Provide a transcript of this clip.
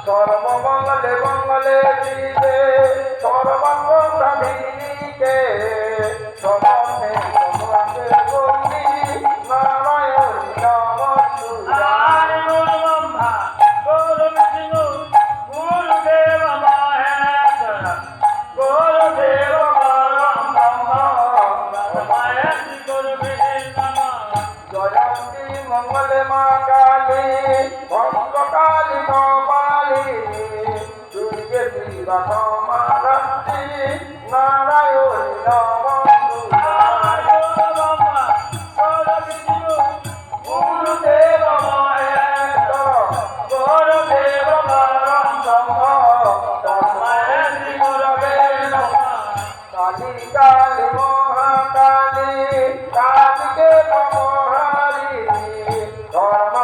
সর্বমঙ্গলে মঙ্গলে দিবে সর্বাঙ্গ স্বাধীনিকে সমর্থে সমর্থে বন্দি নারায়ণ নমস্তুতায় গুরু ব্রহ্মা গুরু বিষ্ণু গুরুদেব মহেশ্বর গুরুদেব পরব্রহ্ম তস্मै শ্রী গুরুবে নমঃ। জয়ন্তী মঙ্গলে মা কালী ভদ্রকালী কপালিনী দুর্গে শিবা ক্ষমাধাত্রী নারায়ণী নমস্তুতায় গুরু ব্রহ্মা গুরু বিষ্ণু গুরুদেব মহেশ্বর গুরুদেব পরব্রহ্ম তস্मै শ্রী গুরবে নমঃ। কালী কালী মহাকালী কালীকে মহারিণী ধর্ম